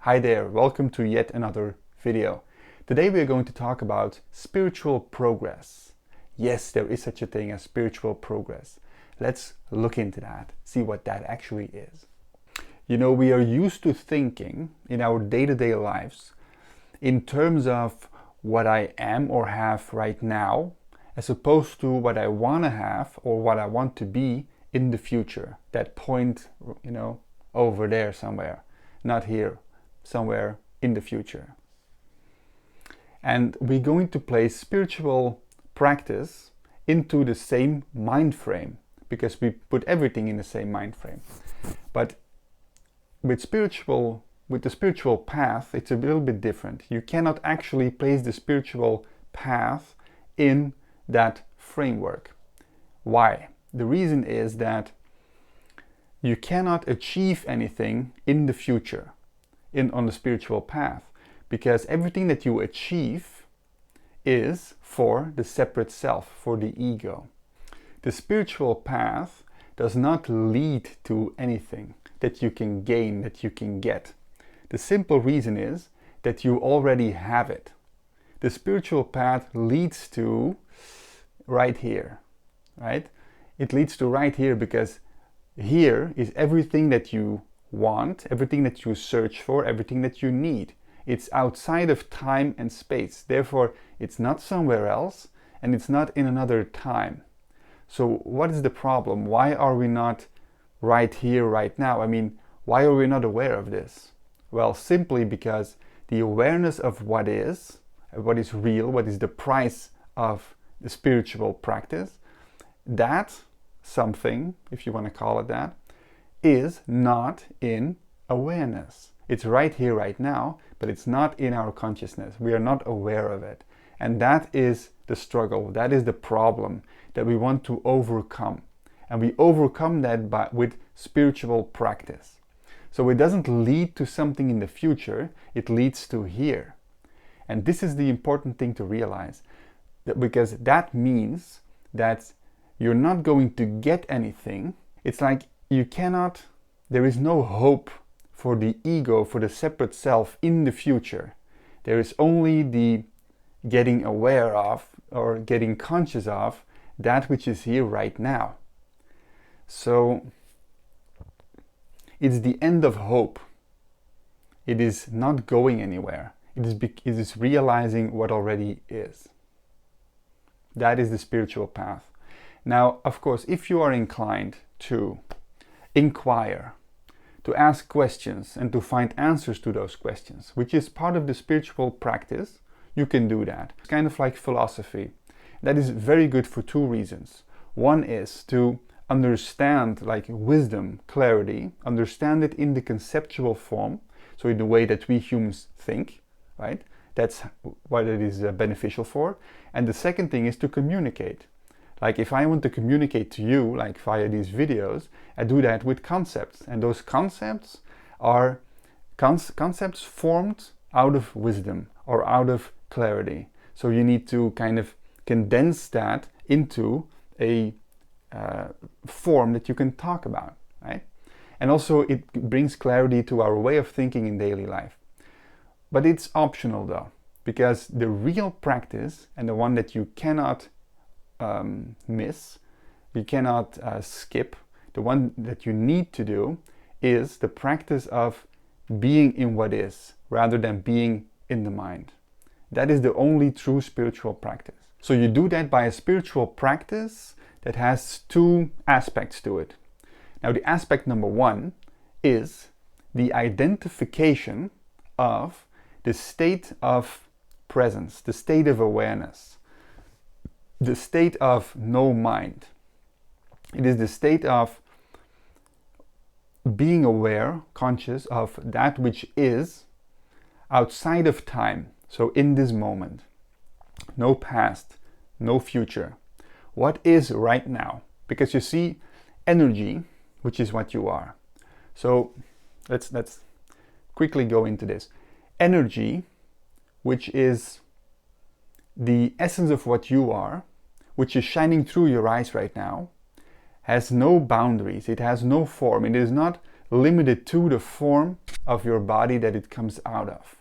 Hi there, welcome to yet another video. Today we are going to talk about spiritual progress. Yes, there is such a thing as spiritual progress. Let's look into that, see what that actually is. You know, we are used to thinking in our day-to-day lives in terms of what I am or have right now, as opposed to what I want to have or what I want to be in the future. That point, you know, over there somewhere, not here, somewhere in the future. And we're going to place spiritual practice into the same mind frame because we put everything in the same mind frame. But with the spiritual path, it's a little bit different. You cannot actually place the spiritual path in that framework. Why? The reason is that you cannot achieve anything in the future on the spiritual path, because everything that you achieve is for the separate self, for the ego. The spiritual path does not lead to anything that you can gain, that you can get. The simple reason is that you already have it. The spiritual path leads to right here, right? It leads to right here because here is everything that you want, everything that you search for, everything that you need. It's outside of time and space. Therefore, it's not somewhere else and it's not in another time. So what is the problem? Why are we not right here, right now? I mean, why are we not aware of this? Well, simply because the awareness of what is real, what is the price of the spiritual practice, that something, if you want to call it that, is not in awareness. It's right here, right now, but it's not in our consciousness. We are not aware of it. And that is the struggle. That is the problem that we want to overcome. And we overcome that with spiritual practice. So it doesn't lead to something in the future, it leads to here. And this is the important thing to realize, because that means that you're not going to get anything. It's like there is no hope for the ego, for the separate self in the future. There is only the getting aware of or getting conscious of that which is here right now. So it's the end of hope. It is not going anywhere. It is realizing what already is. That is the spiritual path. Now, of course, if you are inclined to inquire, to ask questions and to find answers to those questions, which is part of the spiritual practice, you can do that. It's kind of like philosophy. That is very good for two reasons. One is to understand, like wisdom, clarity, understand it in the conceptual form, so in the way that we humans think, right? That's what it is beneficial for. And the second thing is to communicate. Like if I want to communicate to you, like via these videos, I do that with concepts. And those concepts are concepts formed out of wisdom or out of clarity. So you need to kind of condense that into a form that you can talk about, right? And also it brings clarity to our way of thinking in daily life. But it's optional though, because the real practice and the one that you cannot miss, you cannot skip, the one that you need to do is the practice of being in what is rather than being in the mind. That is the only true spiritual practice. So you do that by a spiritual practice that has two aspects to it. Now the aspect number one is the identification of the state of presence, the state of awareness, the state of no mind. It is the state of being aware, conscious of that which is outside of time. So in this moment, no past, no future. What is right now? Because you see, energy, which is what you are. So let's quickly go into this. Energy, which is the essence of what you are, which is shining through your eyes right now, has no boundaries, it has no form, it is not limited to the form of your body that it comes out of.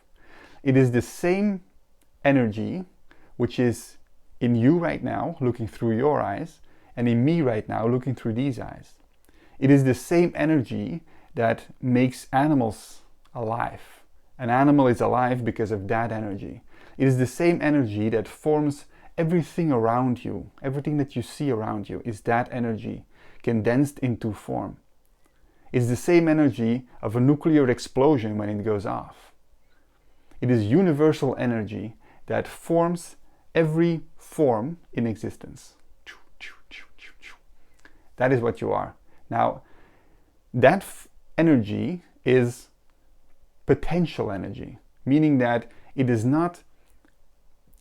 It is the same energy which is in you right now, looking through your eyes, and in me right now, looking through these eyes. It is the same energy that makes animals alive. An animal is alive because of that energy. It is the same energy that forms everything around you. Everything that you see around you is that energy condensed into form. It's the same energy of a nuclear explosion when it goes off. It is universal energy that forms every form in existence. That is what you are. Now, that energy is potential energy, meaning that it is not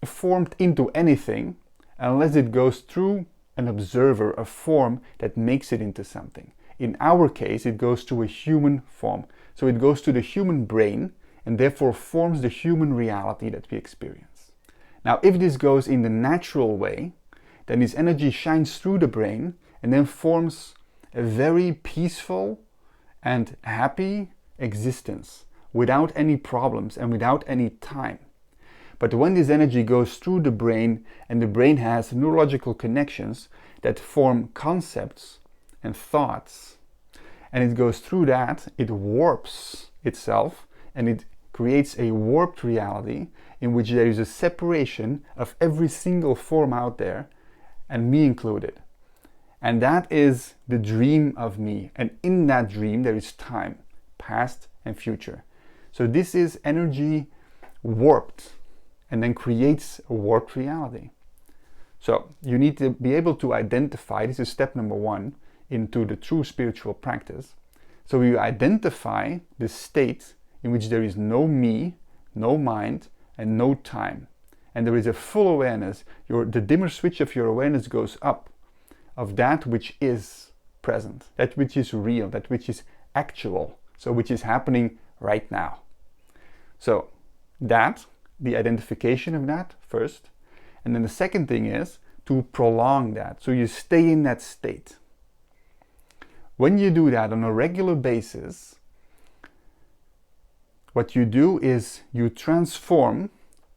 formed into anything unless it goes through an observer, a form that makes it into something. In our case, it goes to a human form. So it goes to the human brain and therefore forms the human reality that we experience. Now, if this goes in the natural way, then this energy shines through the brain and then forms a very peaceful and happy existence without any problems and without any time. But when this energy goes through the brain and the brain has neurological connections that form concepts and thoughts, and it goes through that, it warps itself and it creates a warped reality in which there is a separation of every single form out there, and me included. And that is the dream of me. And in that dream there is time, past and future. So this is energy warped and then creates a warped reality. So you need to be able to identify, this is step number 1 into the true spiritual practice. So you identify the state in which there is no me, no mind, and no time. And there is a full awareness. The dimmer switch of your awareness goes up of that which is present, that which is real, that which is actual, so which is happening right now. So that, the identification of that first, and then the second thing is to prolong that, so you stay in that state. When you do that on a regular basis, what you do is you transform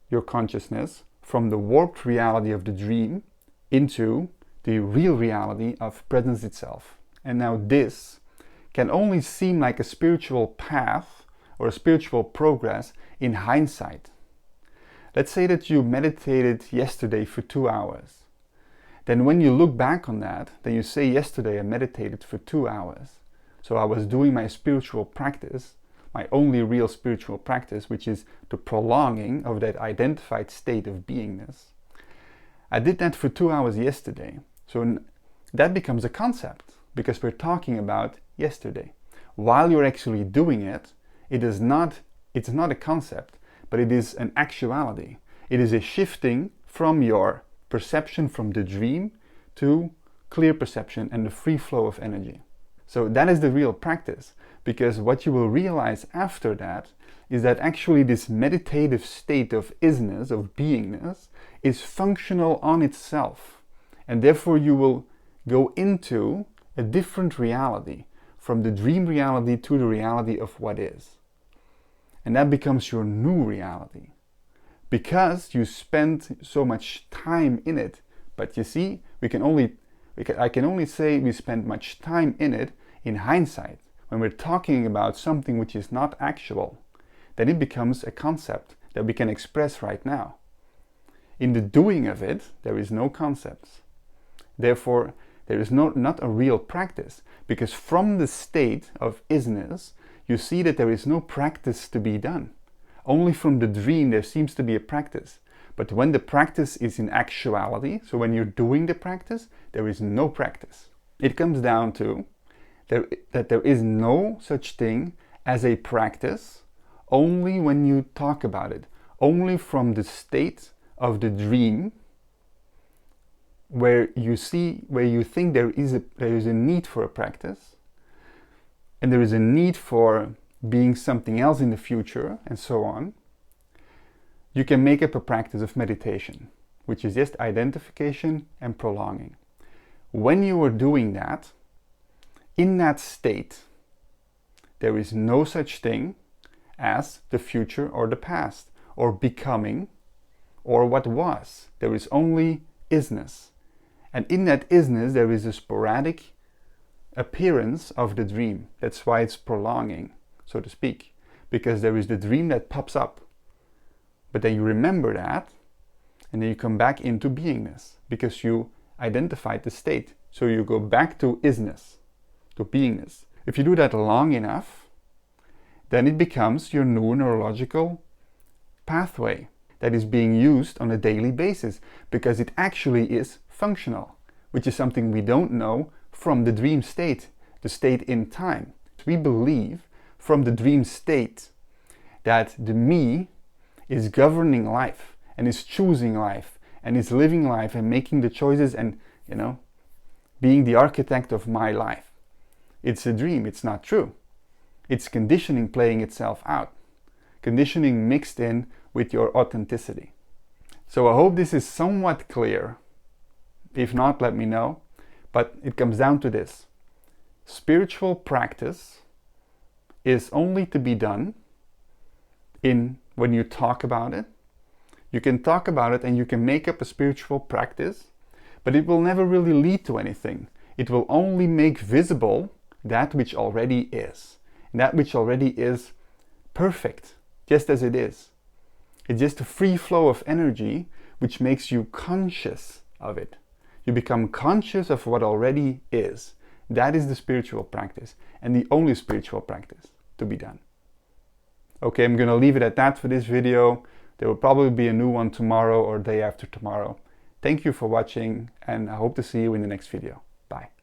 your consciousness from the warped reality of the dream into the real reality of presence itself. And now this can only seem like a spiritual path or a spiritual progress in hindsight. Let's say that you meditated yesterday for 2 hours. Then when you look back on that, then you say, yesterday I meditated for 2 hours. So I was doing my spiritual practice, my only real spiritual practice, which is the prolonging of that identified state of beingness. I did that for 2 hours yesterday. So that becomes a concept because we're talking about yesterday. While you're actually doing it, it's not a concept, but it is an actuality. It is a shifting from your perception from the dream to clear perception and the free flow of energy. So that is the real practice, because what you will realize after that is that actually this meditative state of isness, of beingness, is functional on itself. And therefore you will go into a different reality, from the dream reality to the reality of what is. And that becomes your new reality, because you spend so much time in it. But you see, I can only say we spend much time in it in hindsight. When we're talking about something which is not actual, then it becomes a concept that we can express right now. In the doing of it, there is no concepts. Therefore, there is not a real practice, because from the state of isness, you see that there is no practice to be done. Only from the dream there seems to be a practice. But when the practice is in actuality, so when you're doing the practice, there is no practice. It comes down to that there is no such thing as a practice, only when you talk about it. Only from the state of the dream, where you think there is a need for a practice, and there is a need for being something else in the future, and so on, you can make up a practice of meditation, which is just identification and prolonging. When you are doing that, in that state, There is no such thing as the future or the past, or becoming, or what was. There is only isness. And in that isness, there is a sporadic appearance of the dream. That's why it's prolonging, so to speak, because there is the dream that pops up. But then you remember that, and then you come back into beingness, because you identified the state. So you go back to isness, to beingness. If you do that long enough, then it becomes your new neurological pathway that is being used on a daily basis, because it actually is functional, which is something we don't know from the dream state, the state in time. We believe from the dream state that the me is governing life and is choosing life and is living life and making the choices and, being the architect of my life. It's a dream, it's not true. It's conditioning playing itself out. Conditioning mixed in with your authenticity. So I hope this is somewhat clear. If not, let me know. But it comes down to this. Spiritual practice is only to be done when you talk about it. You can talk about it and you can make up a spiritual practice, but it will never really lead to anything. It will only make visible that which already is. And that which already is perfect, just as it is. It's just a free flow of energy which makes you conscious of it. You become conscious of what already is. That is the spiritual practice, and the only spiritual practice to be done. Okay, I'm going to leave it at that for this video. There will probably be a new one tomorrow or day after tomorrow. Thank you for watching, and I hope to see you in the next video. Bye.